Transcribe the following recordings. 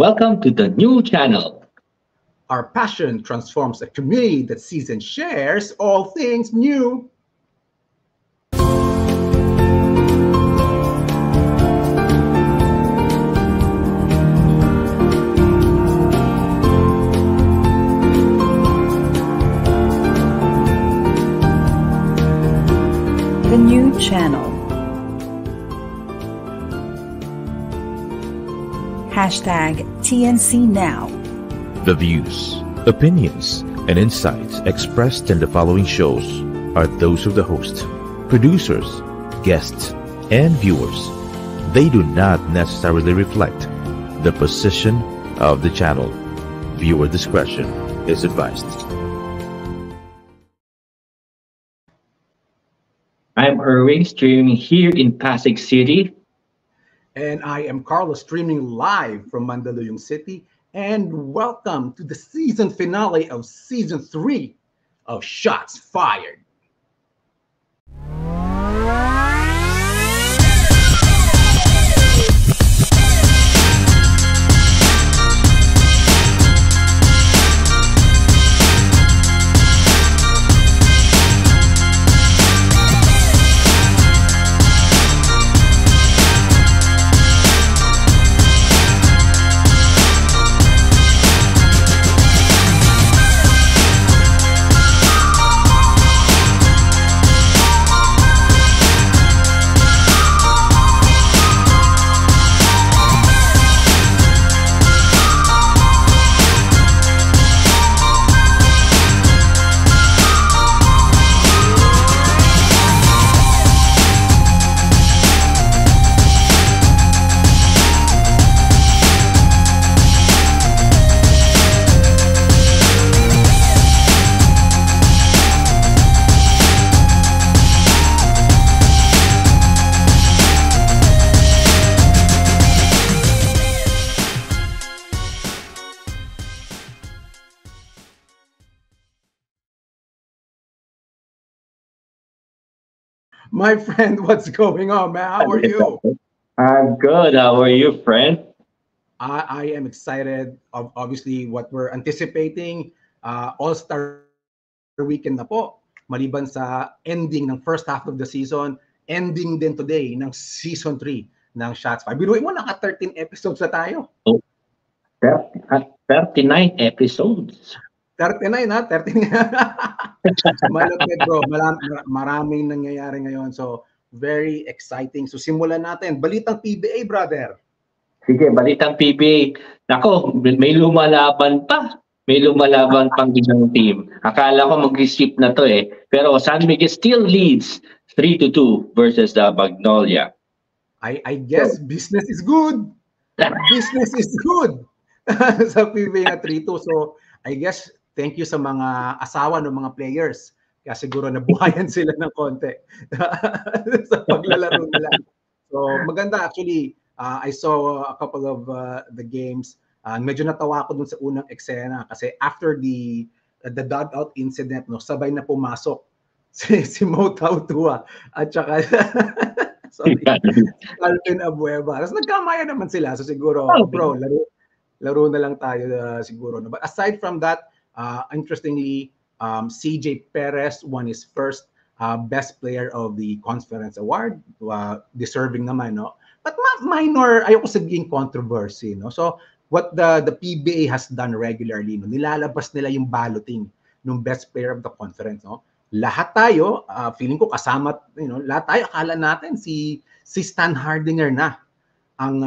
Welcome to the new channel. Our passion transforms a community that sees and shares all things new. The new channel. Hashtag TNC Now. The views, opinions, and insights expressed in the following shows are those of the host, producers, guests, and viewers. They do not necessarily reflect the position of the channel. Viewer discretion is advised. I'm Erwin, streaming here in Pasig City. And I am Carlos, streaming live from Mandaluyong City. And welcome to the season finale of Season 3 of Shots Fired. My friend, what's going on, man? How are you? I'm good. How are you, friend? I am excited of obviously what we're anticipating. All-Star weekend na po. Maliban sa ending ng first half of the season, ending din today ng Season 3 ng Shots Fired. Biruin mo, naka-13 episodes na tayo. Oh, 39 episodes. 39 ha? 39. Malapit bro. Maraming nangyayari ngayon. So, very exciting. So, simulan natin. Balitang PBA, brother. Sige, balitang PBA. Nako, may lumalaban pa. May lumalaban pang isang team. Akala ko mag-skip na to eh. Pero San Miguel still leads 3-2 versus the Magnolia. I guess business is good. Business is good. Sa PBA na 3-2. So, I guess thank you sa mga asawa ng mga players. Kaya siguro nabuhayan sila ng konti sa paglalaro nila. So maganda actually. I saw a couple of the games. Medyo natawa ako dun sa unang eksena kasi after the dugout incident, no, sabay na pumasok si Mo Tautua at saka Alvin Abueva. Tapos nagkamaya naman sila. So siguro, bro, laro na lang tayo siguro. But aside from that, interestingly, CJ Perez won his first Best Player of the Conference Award. Deserving naman, no? But minor, ayoko sabihin controversy, no? So, what the PBA has done regularly, no? Nilalabas nila yung balloting ng Best Player of the Conference, no? Lahat tayo, feeling ko kasama, lahat tayo, akala natin si Stan Hardinger na ang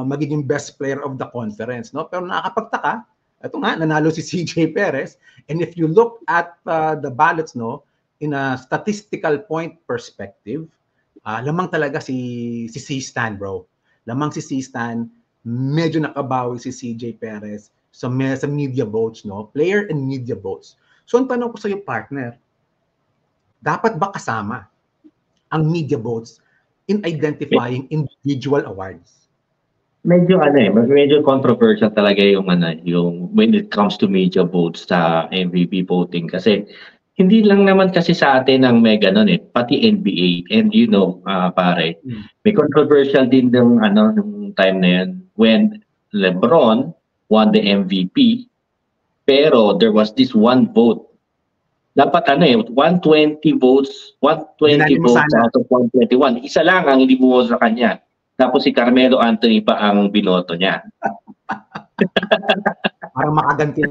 magiging Best Player of the Conference, no? Pero nakakapagtaka, ito nga, nanalo si CJ Perez. And if you look at the ballots, no, in a statistical point perspective, lamang talaga si Stan, bro. Lamang si Stan, medyo nakabawi si CJ Perez sa media votes, no? Player and media votes. So, ang tanong ko sa iyo, partner, dapat ba kasama ang media votes in identifying individual awards? Medyo medyo controversial talaga yung when it comes to media votes sa MVP voting kasi hindi lang naman kasi sa atin ang may ganon pati NBA. And pare, may controversial din nung time na yan when LeBron won the MVP. Pero there was this one vote. Dapat 120 votes, 120 votes out of 121. Isa lang ang hindi bumoto sa kanya. Tapos si Carmelo Anthony pa ang binoto niya. Parang makaganti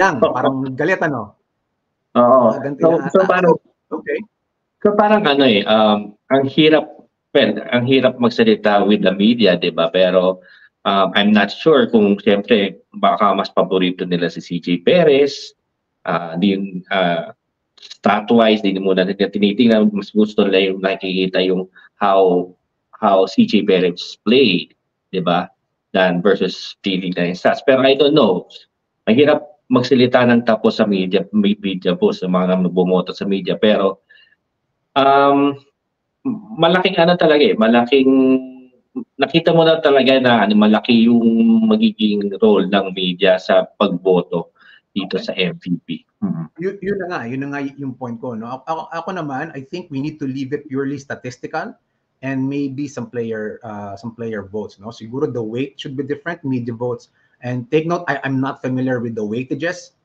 lang, parang galit Oo. So parang okay. So parang ang hirap magsalita with the media, 'di ba? Pero I'm not sure kung siyempre baka mas paborito nila si CJ Perez. Stat-wise, din muna nila tinitingnan, mas gusto nila yung nakikita yung how CJ Perez played, 'di ba? Than versus feeling na yung stats. Pero I don't know. Mahirap magsalita ng tapos sa media po sa mga bumoto sa media, pero malaking nakita mo na talaga na malaki yung magiging role ng media sa pagboto dito sa MVP. Yun na nga yung point ko, no? Ako naman, I think we need to leave it purely statistical and maybe some player votes, no? Siguro the weight should be different, media votes. And take note, I'm not familiar with the weightages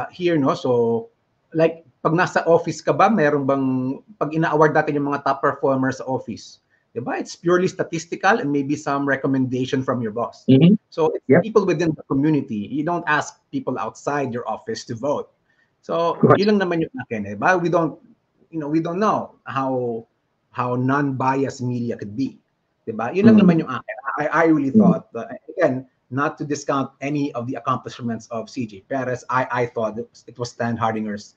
here, no? So like pag nasa office ka ba, meron bang pag ina-award natin yung mga top performers sa office, diba? It's purely statistical and maybe some recommendation from your boss. So it's people within the community. You don't ask people outside your office to vote. So yun lang naman yung akin, eh. But we don't know how non-biased media could be, diba? Yun lang naman yung akin. I really thought that, again, not to discount any of the accomplishments of CJ Perez, I thought it was Stan Hardinger's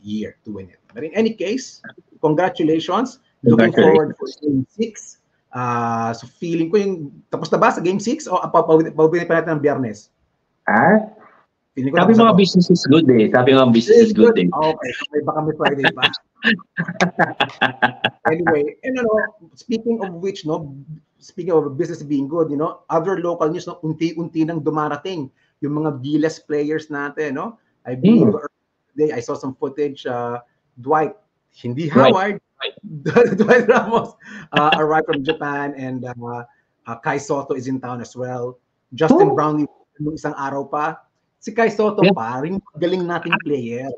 year to win it. But in any case, congratulations. Looking forward for Game 6. So feeling ko yung tapos na ba sa Game 6 o pauwi pa natin ng Biyernes? Sabi mga business is good eh. Okay, baka may Friday pa. Anyway, speaking of which, speaking of business being good, other local news, unti-unti nang dumarating yung mga Gilas players natin, I believe today I saw some footage, Dwight, hindi Howard, Dwight Ramos arrived from Japan, and Kai Soto is in town as well. Justin Brownlee, nung isang araw pa. Si Kai Soto pa, rin galing nating player.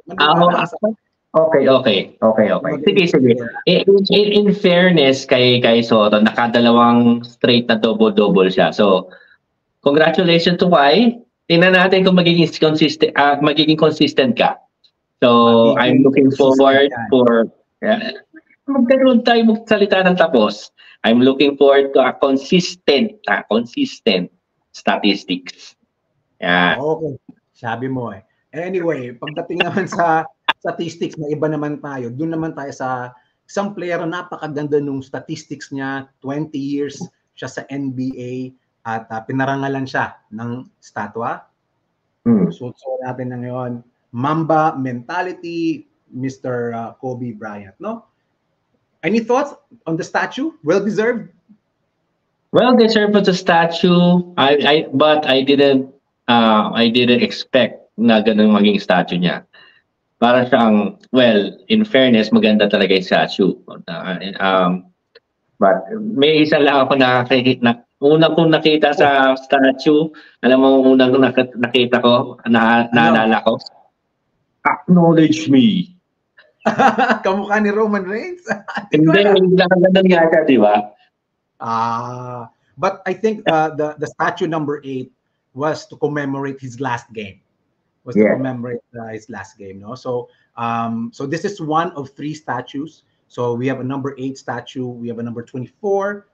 Okay. Sige. In fairness kay Soto, nakadalawang straight na double-double siya. So, congratulations to Kai. Tingnan natin kung magiging consistent ka. So, I'm looking forward for magkaroon tayo magsalita ng tapos. I'm looking forward to a consistent statistics. Yeah. Okay. Sabi mo eh. Anyway, pagdating naman sa statistics na iba naman tayo, doon naman tayo sa isang player na napakaganda nung statistics niya, 20 years siya sa NBA at pinarangalan siya ng statwa. So natin na ngayon, Mamba mentality, Mr. Kobe Bryant, no? Any thoughts on the statue? Well deserved? Well deserved for the statue. But I didn't expect na ganun maging statue niya. Para siyang, in fairness, maganda talaga yung statue. But may isa lang ako unang kong nakita sa statue, alam mo, unang nakita ko, naalala ko, acknowledge me. Kamukha ni Roman Reigns. Hindi ganun nga siya, di ba? But I think the statue number 8 was to commemorate his last game. To commemorate his last game, no? So this is one of 3 statues. So we have a number 8 statue, we have a number 24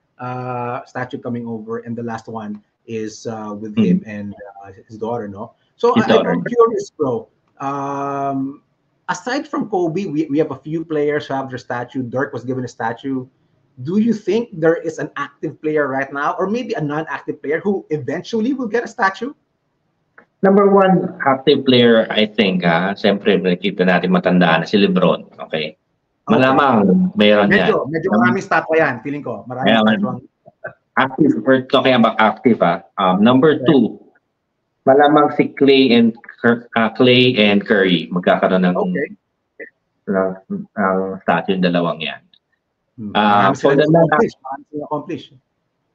statue coming over, and the last one is with him and his daughter, no? So I'm curious, bro. Aside from Kobe, we have a few players who have their statue. Dirk was given a statue. Do you think there is an active player right now, or maybe a non-active player who eventually will get a statue? Number 1 active player, I think, siyempre nakita natin matandaan na si LeBron. Okay. Malamang mayroon yan. Medyo maraming statwa yan, feeling ko. Maraming statwa. Active, we're talking about active. Number 2, malamang si Clay and Curry magkakaroon ng statue yung dalawang yan. For the accomplish.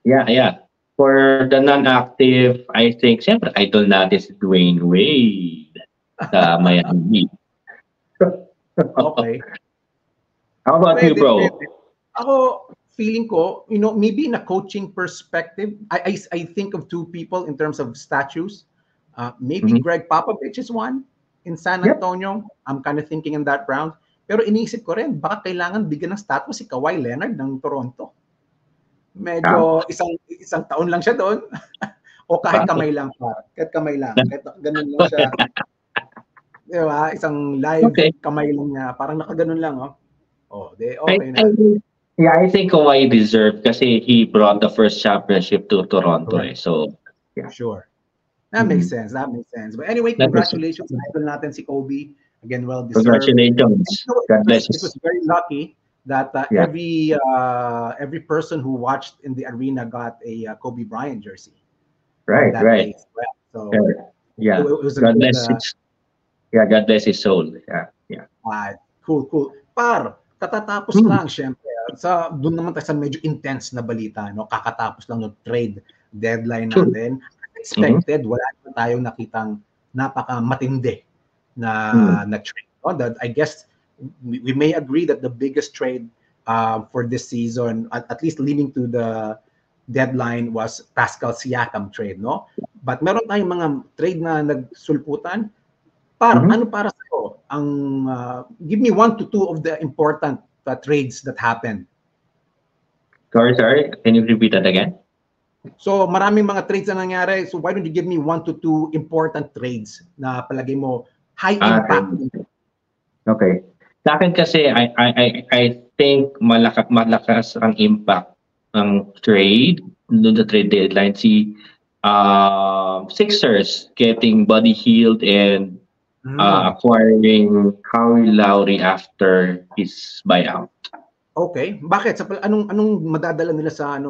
Yeah. For the non-active, I think, siyempre, idol natin si Dwayne Wade sa Miami. Okay. How about you, bro? Pwede. Ako, feeling ko, maybe in a coaching perspective, I think of two people in terms of statues. Maybe Greg Popovich is one in San Antonio. I'm kind of thinking in that round. Pero iniisip ko rin, baka kailangan bigyan ng statue si Kawhi Leonard ng Toronto. Medyo isang taon lang siya doon. O kahit kamay lang pa. Kahit kamay lang. Kahit ganun lang siya. Diba? Isang live kamay lang niya. Parang nakaganon lang, oh. Okay na. I think Kawhi deserved kasi he brought the first championship to Toronto. Right. So, yeah. Sure. That makes sense. But anyway, congratulations idol natin si Kobe. Again, well deserved. Congratulations. God bless you. It was very lucky that every person who watched in the arena got a Kobe Bryant jersey. Right. So yeah, it was God bless his. Yeah, God bless his soul. Yeah. Cool. Katatapos lang, syempre. Doon naman tayo sa medyo intense na balita, no? Kakatapos lang ng trade deadline natin. Expected, wala na tayong nakitang napaka-matindi na trade. No? That I guess we may agree that the biggest trade for this season, at least leading to the deadline, was Pascal Siakam trade, no? But meron tayong mga trade na nagsulputan. Ano para sa'yo? Give me 1 to 2 of the important trades that happened. Sorry. Can you repeat that again? So maraming mga trades na nangyari. So why don't you give me 1 to 2 important trades na palagay mo high impact? Okay. Sa akin kasi, I think malakas ang impact ng trade, the trade deadline. Si Sixers getting Buddy Hield and acquiring Kyle Lowry after his buyout. Okay. Bakit? Anong madadala nila sa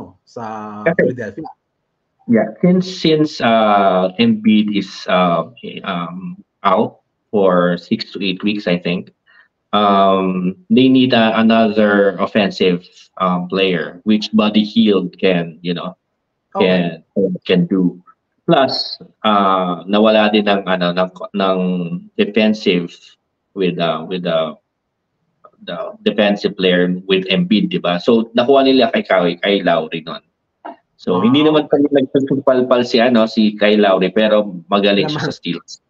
Philadelphia? Yeah, since Embiid is out for 6 to 8 weeks, I think, they need another offensive player, which Buddy Hield can do. Plus, nawala din ng defensive with the defensive player with Embiid, di ba? So nakuha nila kay Lowry nun. So hindi naman pa nagpalpal si Kyle Lowry, pero magaling siya sa steals.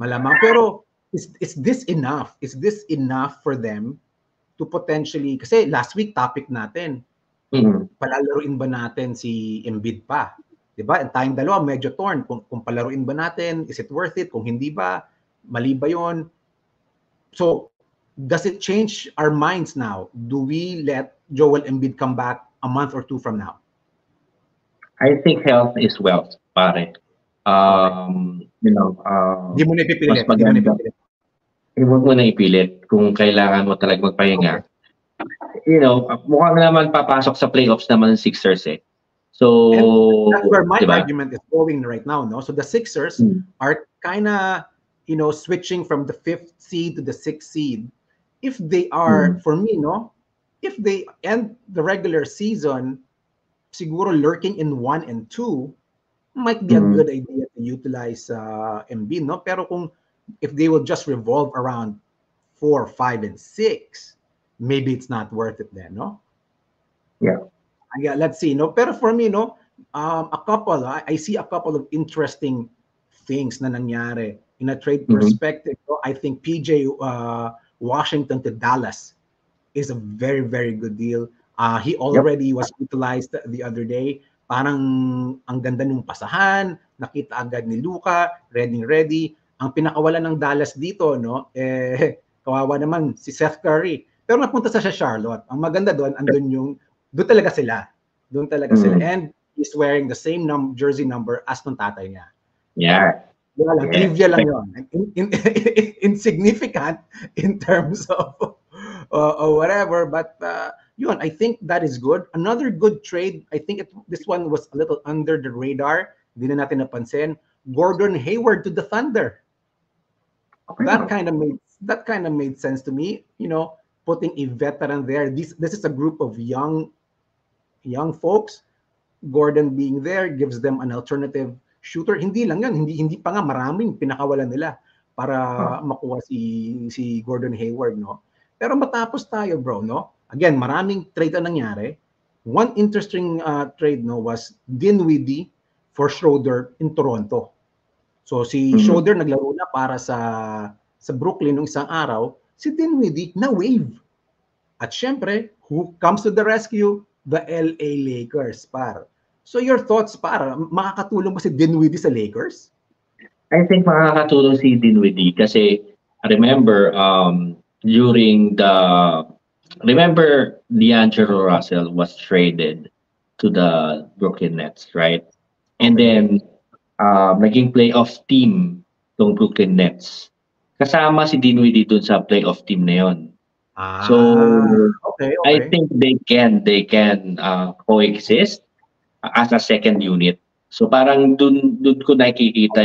Malamang. Pero is this enough? Is this enough for them to potentially, kasi last week topic natin, palalaruin ba natin si Embiid pa? Diba? Ang tayong dalawa medyo torn. Kung palaruin ba natin, is it worth it? Kung hindi ba, mali ba yun? So, does it change our minds now? Do we let Joel Embiid come back a month or 2 from now? I think health is wealth, pare. Hindi mo na ipipilit. Huwag mo na ipilit kung kailangan mo talaga magpahinga. Okay. Mukhang naman papasok sa playoffs naman ng Sixers eh. So, and that's where my argument is going right now, no? So the Sixers are kind of, switching from the 5th seed to the 6th seed. If they are, for me, no? If they end the regular season, siguro lurking in 1 and 2, might be a good idea to utilize Embiid, no? Pero if they will just revolve around 4, 5, and 6, maybe it's not worth it then, no? Yeah. Let's see, no? Pero for me, no, I see a couple of interesting things na nangyari in a trade perspective. No? I think PJ Washington to Dallas is a very, very good deal. He already was utilized the other day. Parang ang ganda ng pasahan, nakita agad ni Luka, ready. Ang pinakawalan ng Dallas dito, no, kawawa naman si Seth Curry. Pero napunta sa Charlotte. Ang maganda doon, doon talaga sila. And he's wearing the same jersey number as ng tatay niya. Yeah. Trivia lang yun. Insignificant in terms of whatever, but yun, I think that is good. Another good trade, I think this one was a little under the radar. Hindi na natin napansin. Gordon Hayward to the Thunder. Okay. That kind of made sense to me. Putting a veteran there. This is a group of young folks. Gordon being there gives them an alternative shooter. Hindi lang yan, hindi pa nga maraming pinakawalan nila para makuha si Gordon Hayward, no? Pero matapos tayo, bro, no? Again, maraming trade ang nangyari. One interesting trade, no, was Dinwiddie for Schroeder in Toronto. So si Schroeder naglaro na para sa Brooklyn nung isang araw, si Dinwiddie na wave. At syempre, who comes to the rescue? The LA Lakers, par. So your thoughts, par, makakatulong ba si Dinwiddie sa Lakers? I think makakatulong si Dinwiddie kasi remember D'Angelo Russell was traded to the Brooklyn Nets, right? And then naging playoff team tong Brooklyn Nets. Kasama si Dinwiddie dun sa playoff team na yon. So okay. I think they can coexist as a second unit. So parang dun ko nakikita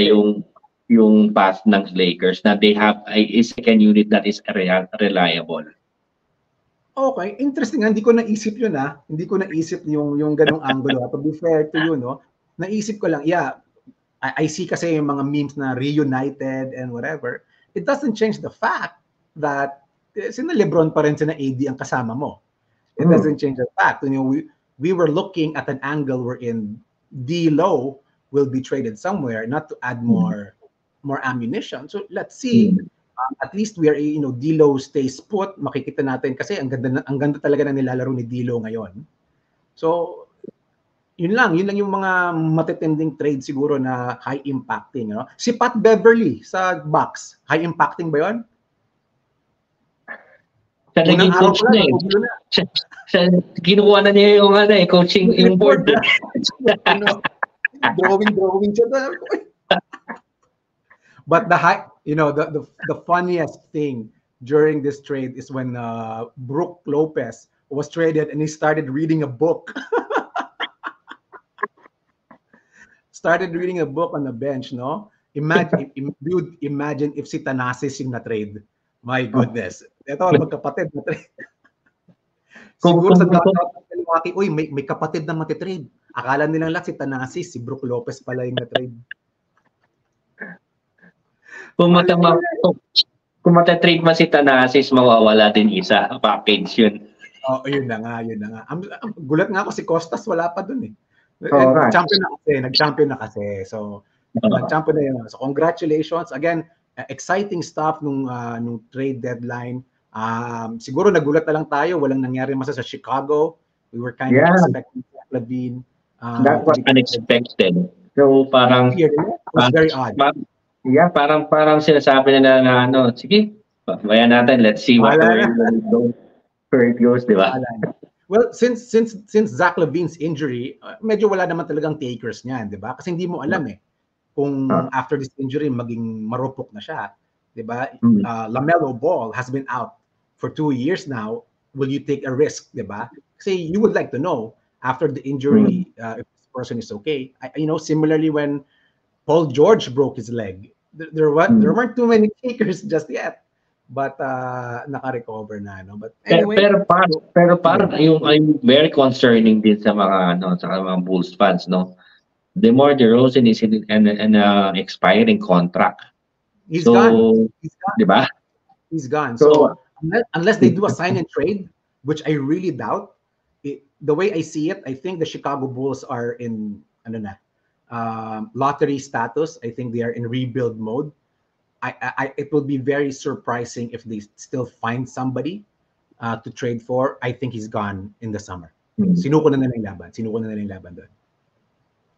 yung path ng Lakers na they have a second unit that is reliable. Okay, interesting. Hindi ko naisip yun Hindi ko naisip yung ganung angulo. To be fair to you, no? Naisip ko lang, I see kasi yung mga memes na reunited and whatever. It doesn't change the fact that sina LeBron pa rin, sina AD ang kasama mo. It doesn't change the fact. You know, we were looking at an angle wherein D'Lo will be traded somewhere, not to add more ammunition. So let's see. At least we are, D'Lo stays put. Makikita natin kasi ang ganda talaga na nilalaro ni D'Lo ngayon. So yun lang yung mga matitinding trade siguro na high impacting, Si Pat Beverly sa Bucks, high impacting ba 'yon? Siya naging coach na eh. Siya kinukuha na niya yung coaching yung board. Drawing siya doon. But the funniest thing during this trade is when Brook Lopez was traded and he started reading a book. Started reading a book on the bench, no? Imagine if si Thanasis yung na-trade. My goodness. Ito, magkapatid na trade. Siguro sa dugout ng Milwaukee, may kapatid na matitrade. Akala nilang lahat si Thanasis, si Brook Lopez pala yung na-trade. Kung matatrade man si Thanasis, mawawala din isa. Package yun. Yun na nga. Gulat nga ako si Costas, wala pa dun eh. Nag-champion na kasi. So, nag-champion na yun. So, congratulations. Again, exciting stuff nung trade deadline. Siguro nagulat na lang tayo. Walang nangyari masa sa Chicago. We were kind of expecting Zach LaVine. That was unexpected. So, parang... It was very odd. Parang sinasabi na sige, bayan natin. Let's see where it goes, di ba? Well, since Zach LaVine's injury, medyo wala naman talagang takers niyan, di ba? Kasi hindi mo alam kung after this injury maging marupok na siya, di ba? LaMelo Ball has been out for 2 years now. Will you take a risk, di ba? Kasi you would like to know after the injury if this person is okay. Similarly when Paul George broke his leg, there weren't too many takers just yet. But naka-recover na, no? But anyway, pero yung very concerning din sa mga sa mga Bulls fans, no? DeMar DeRozan is in an expiring contract. He's gone. Di ba? He's gone. So unless they do a sign and trade, which I really doubt, the way I see it, I think the Chicago Bulls are in lottery status. I think they are in rebuild mode. It will be very surprising if they still find somebody to trade for. I think he's gone in the summer. Sinuko na nila yung laban doon.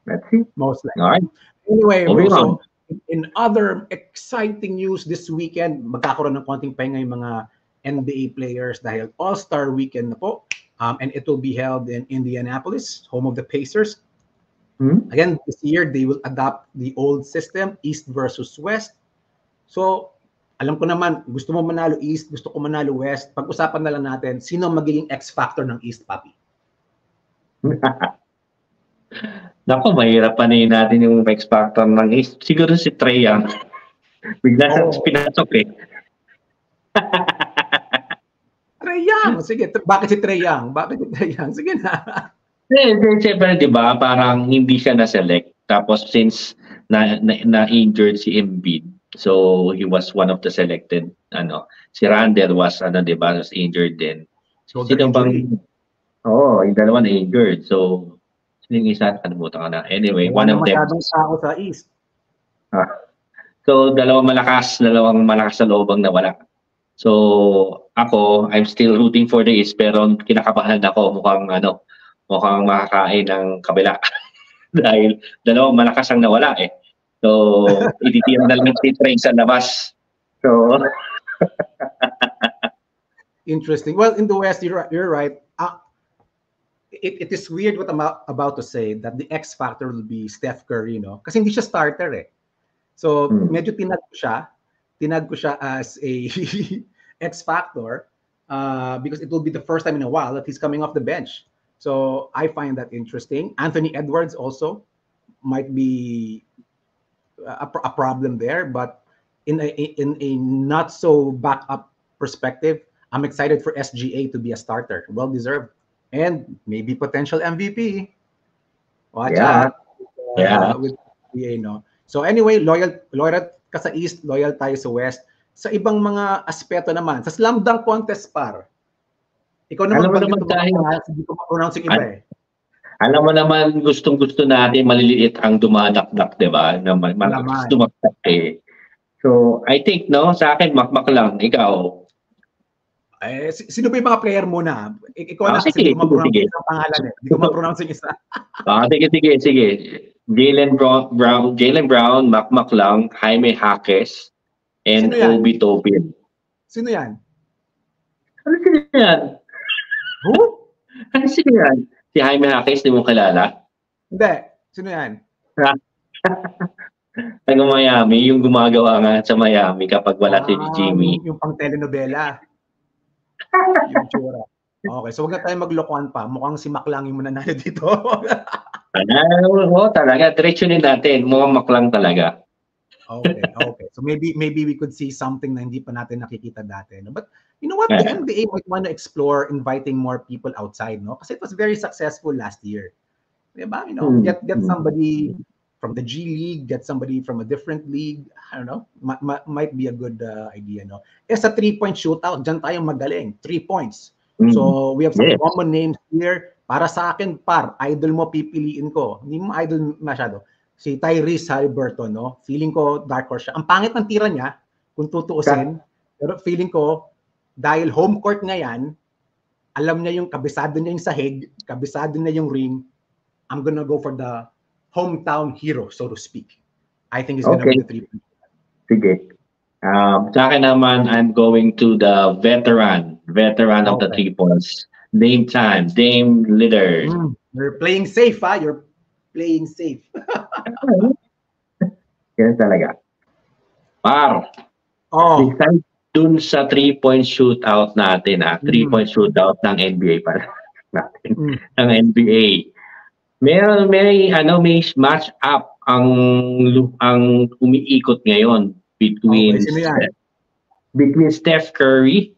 Let's see. Most likely. All right. Anyway, so in other exciting news this weekend, magkakaroon ng konting pahinga yung mga NBA players dahil All-Star Weekend na po. And it will be held in Indianapolis, home of the Pacers. Again, this year, they will adopt the old system, East versus West. So, alam ko naman, gusto mo manalo East, gusto ko manalo West. Pag-usapan na lang natin, sino magiging X-factor ng East, Papi? Naku, mahirap panin natin yung X-factor ng East. Siguro si Trae Young. Bigla sa pinasok eh. Trae Young! Sige, bakit si Trae Young? Sige na. Siyempre, di ba, parang hindi siya na-select. Tapos since na-injured si Embiid, so he was one of the selected. Si Randle was, di ba, was injured din. Shoulder Sino bang, injury. yung dalawa na-injured. So, sino yung isa? Kalimutan ko na. Anyway, one Wala of them. masyadong tao sa East. So, dalawang malakas sa loobang nawala. So, ako, I'm still rooting for the East, pero kinakabahan ako mukhang makakain ng kabila. Dahil dalawang malakas ang nawala eh. So, ititira na lang si Trey sa labas. So, interesting. Well, in the West, you're right. It is weird what I'm about to say, that the X factor will be Steph Curry, kasi hindi siya starter eh. So, medyo tinag ko siya as a X factor because it will be the first time in a while that he's coming off the bench. So, I find that interesting. Anthony Edwards also might be a problem there, but in a not so backup perspective, I'm excited for SGA to be a starter. Well deserved. And maybe potential MVP. Watch out. With SGA, So anyway, loyal ka sa East, loyal tayo sa West. Sa ibang mga aspeto naman, sa slam dunk contest par. Ikaw naman hindi ko ma-pronounce yung iba eh. Alam mo naman, gustong-gusto natin maliliit ang dumadakdak, di ba? Dumakdak eh. So, I think, sa akin, makmak lang. Ikaw? Sino ba yung mga player muna? Ikaw na, sige, hindi ko ma-pronounce yung pangalan eh. Hindi ko ma-pronounce yung isa. Sige. Jaylen Brown, makmak lang, Jaime Jaquez, and Obi Toppin. Sino yan? Ano sino yan? Who? Ano sino yan? Si Jaime Jaquez, di mo kilala? Hindi. Sino yan? Taga Miami, yung gumagawa nga sa Miami kapag wala si Jimmy. Yung pang telenovela. Yung tsura. Okay, so wag na tayo maglokohan pa. Mukhang si Maklang yung mananalo dito. Talaga. Diretsunin natin. Mukhang Maklang talaga. Okay. So maybe we could see something na hindi pa natin nakikita dati. No? But you know what? The NBA might want to explore inviting more people outside, no? Kasi it was very successful last year. Diba? Get somebody from the G League, get somebody from a different league. I don't know. Might be a good idea, no? Sa 3-point shootout, dyan tayo magaling. 3 points. So we have some common names here. Para sa akin, idol mo pipiliin ko. Hindi mo idol masyado. Si Tyrese Haliburton, no? Feeling ko dark horse siya. Ang pangit ng tira niya, kung tutuusin, pero feeling ko, dahil home court niya yan, alam niya yung kabisado niya yung sahig, kabisado niya yung ring, I'm gonna go for the hometown hero, so to speak. I think he's gonna be the 3-point. Sige. Sa akin naman, I'm going to the veteran of the 3 points. Dame Lillard. You're playing safe, ha? You're playing safe. Yan talaga. Dun sa 3-point shootout natin, 3-point shootout ng NBA pala natin. Ng NBA. May match up ang umiikot ngayon between Steph Curry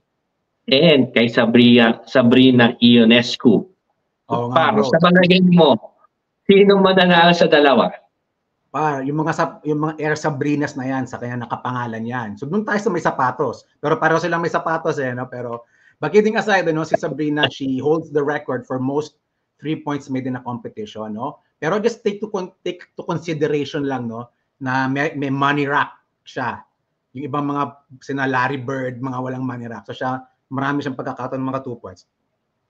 and kay Sabrina Ionescu. Sa palagay mo, sino mananalo sa dalawa? Yung mga Air Sabrinas na yan, sa kanya nakapangalan yan. So doon tayo sa may sapatos. Pero pareho silang may sapatos no? Pero kidding aside, si Sabrina, she holds the record for most 3 points made in a competition, no? Pero just take to consideration lang, no, na may money rack siya. Yung ibang mga sina Larry Bird, mga walang money rack. So siya, marami siyang pagkakataon ng mga 2 points.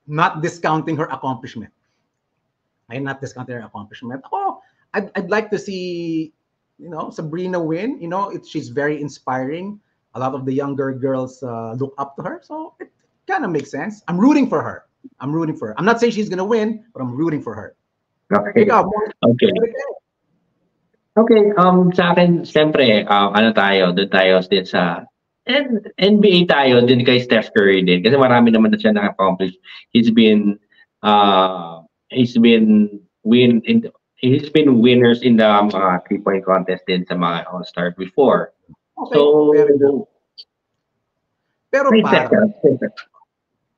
Not discounting her accomplishment. I'm not discounting her accomplishment. I'd like to see, Sabrina win. She's very inspiring. A lot of the younger girls look up to her. So it kind of makes sense. I'm rooting for her. I'm not saying she's gonna win, but I'm rooting for her. Okay. Sa akin, siyempre, doon tayo din sa NBA tayo, din kay Steph Curry din. Kasi marami naman na siya na-accomplish. He's been winners in the 3-point contest din sa mga All-Star before. Okay. So, pero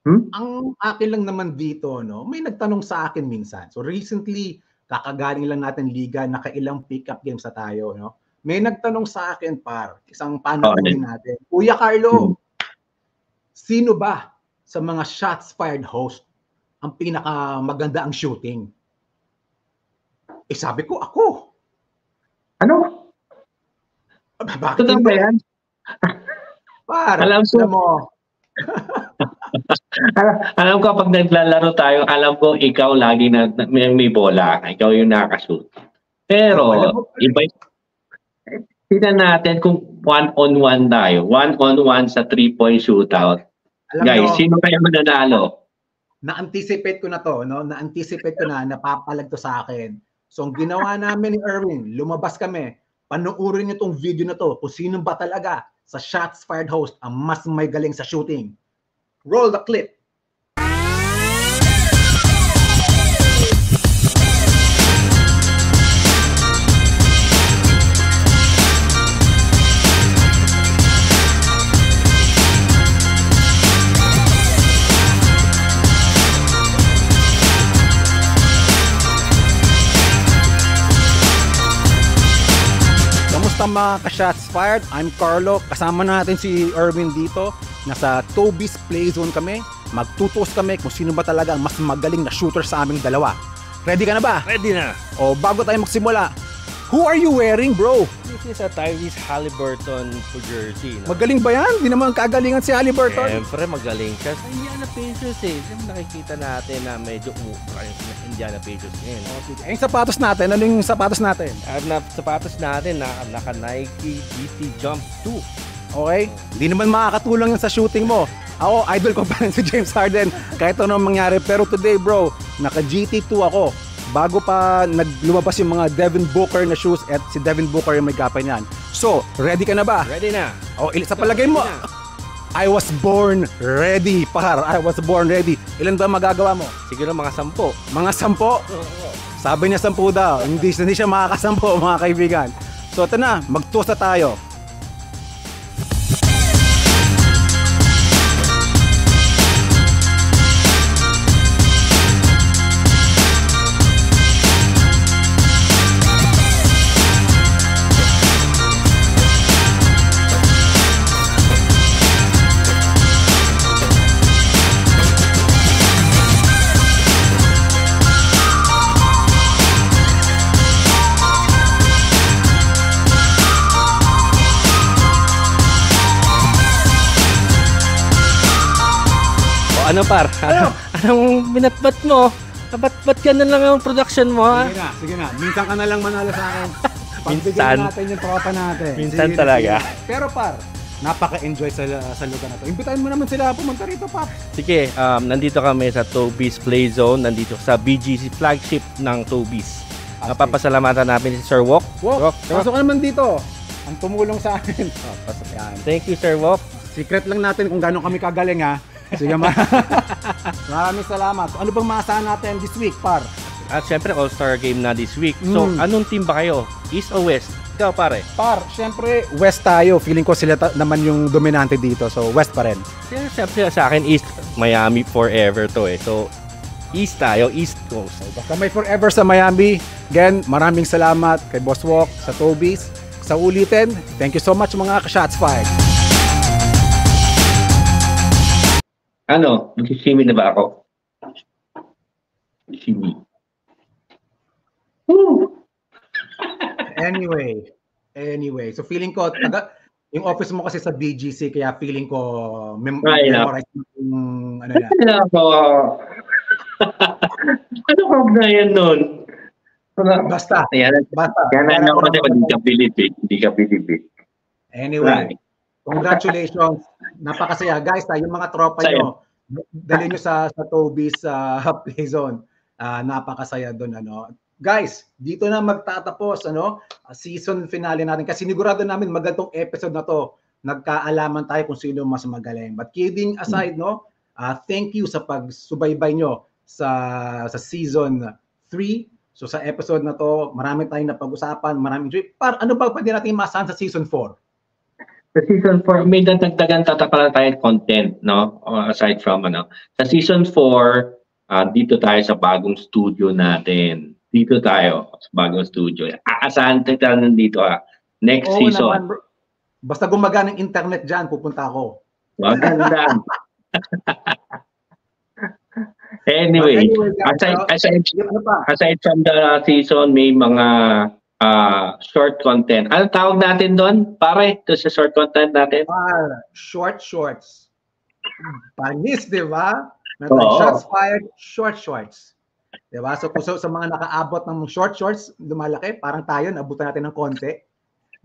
Ang akin lang naman dito, no, may nagtanong sa akin minsan. So recently, kakagaling lang natin liga, nakailang pick-up games na tayo, no? May nagtanong sa akin, isang panauhin natin. Kuya Carlo, sino ba sa mga shots fired host ang pinakamaganda ang shooting? Sabi ko, ako. Ano? Bakit Totoo ba yan? Alam mo. Alam ko pag naglalaro tayo, alam ko ikaw lagi na may bola. Ikaw yung nakashoot. Pero, iba tingnan natin kung one-on-one tayo. One-on-one sa 3-point shootout. Guys, sino kaya mananalo? Na-anticipate ko na to, no? Na-anticipate ko na napapalag to sa akin. So, ang ginawa namin ni Erwin, lumabas kami. Panuorin niyo tong video na to kung sino ba talaga sa shots fired host ang mas may galing sa shooting. Roll the clip. Mga ka-shots fired, I'm Carlo. Kasama natin si Erwin dito. Nasa Toby's Play Zone kami. Magtutos kami kung sino ba talaga ang mas magaling na shooter sa aming dalawa. Ready ka na ba? Ready na. O bago tayo magsimula, who are you wearing, bro? This is a Tyrese Haliburton jersey. No? Magaling ba yan? Hindi naman kagalingan si Haliburton. Siyempre magaling siya. Sa Indiana Pacers eh. Siyempre nakikita natin na medyo umubra yung Indiana Pacers ngayon. Eh, yung sapatos natin, ano yung sapatos natin? Sapatos natin, naka Nike GT Jump 2. Okay? Hindi naman makakatulong yun sa shooting mo. Ako, idol ko pa rin si James Harden. Kahit ano mangyari. Pero today, bro, naka GT2 ako. Bago pa lumabas yung mga Devin Booker na shoes at si Devin Booker yung may kapay niyan. So, ready ka na ba? Ready na. O, sa palagay mo, I was born ready, par. I was born ready. Ilan ba magagawa mo? Siguro mga 10. Mga 10? Sabi niya 10 daw. Hindi siya makakasampo, mga kaibigan. So, ito na. Mag-toast na tayo. Ano par? Anong binatbat mo? Ba't ganun lang ang production mo? Sige na. Minsan ka na lang manalo sa akin. Minsan. Natin yung tropa natin. Minsan sige, talaga. Sige. Pero par, napaka-enjoy sa lugar na to. Imbitahin mo naman sila pumunta rito, Pap. Sige, nandito kami sa Toby's Play Zone. Nandito sa BGC flagship ng Toby's. Napapasalamatan namin si Sir Wok. Wok, pasok ka naman dito. Ang tumulong sa akin. Pasok yan. Thank you, Sir Wok. Secret lang natin kung gaano kami kagaling, ha. Sige, maraming salamat. So, ano bang maasahan natin this week, par? At syempre, All-Star Game na this week. So, anong team ba kayo? East o West? Ikaw, pare? Par, syempre, West tayo. Feeling ko sila naman yung dominante dito. So, West pa rin. Syempre, sa akin, East. Miami forever to eh. So, East tayo. East Coast. So, basta may forever sa Miami. Again, maraming salamat kay Boss Wok, sa Toby's. Sa ulitin, thank you so much mga ka-shots fired. Ano? Magsisimi na ba ako? Simi. Anyway. So feeling ko, yung office mo kasi sa BGC, kaya feeling ko memorize yung ano na. Ano ka na yan nun? Basta. Yan ako kasi hindi ka bilib eh. Anyway. Congratulations. Napakasaya. Guys, yung mga tropa nyo, dali nyo sa Toby's Play Zone. Napakasaya doon. Guys, dito na magtatapos season finale natin. Kasi sigurado namin magandang episode na to. Nagkaalaman tayo kung sino mas magaling. But kidding aside, thank you sa pagsubaybay nyo sa season 3. So sa episode na to, marami tayong napag-usapan, maraming enjoy. Ano ba pwede natin masahan sa season 4? Sa season 4, may dadagdagan tatapala tayo content, no? Aside from Sa season 4, dito tayo sa bagong studio natin. Dito tayo sa bagong studio. Aasahan tayo nandito next season. Naman, bro. Basta gumagana ng internet dyan, pupunta ako. Maganda. Anyway, aside from the season, may mga short content. Ano tawag natin doon? Pare, ito sa short content natin? Shorts. Panis, di ba? Shots fired, shorts. Di ba? So, sa mga nakaabot ng shorts, lumalaki, parang tayo, naabutan natin ng konti.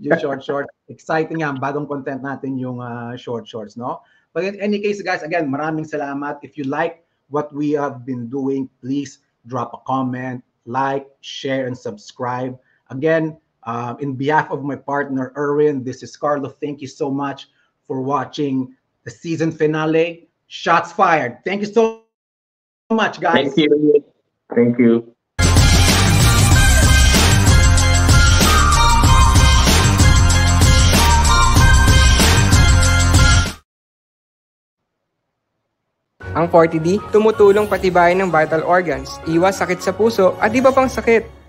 Yung shorts. Exciting yan. Bagong content natin yung shorts, no? But in any case, guys, again, maraming salamat. If you like what we have been doing, please drop a comment, like, share, and subscribe. Again, in behalf of my partner, Erwin, this is Carlo. Thank you so much for watching the season finale, Shots Fired. Thank you so much, guys. Thank you. Ang 40D, tumutulong patibayin ng vital organs, iwas sakit sa puso at iba pang sakit.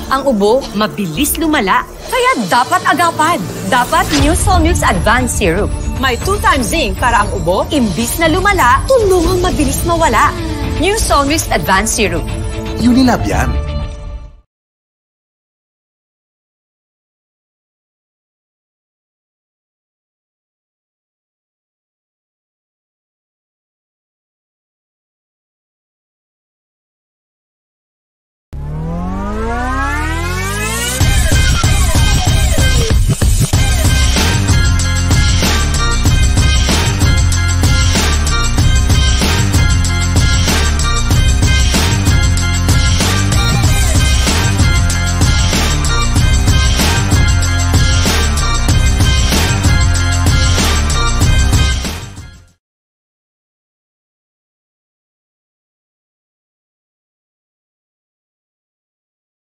Ang ubo, mabilis lumala, kaya dapat agapan. Dapat New Solmux Advanced Syrup. May 2 times zinc para ang ubo, imbis na lumala, tulungang mabilis mawala. New Solmux Advanced Syrup. Unilab yan.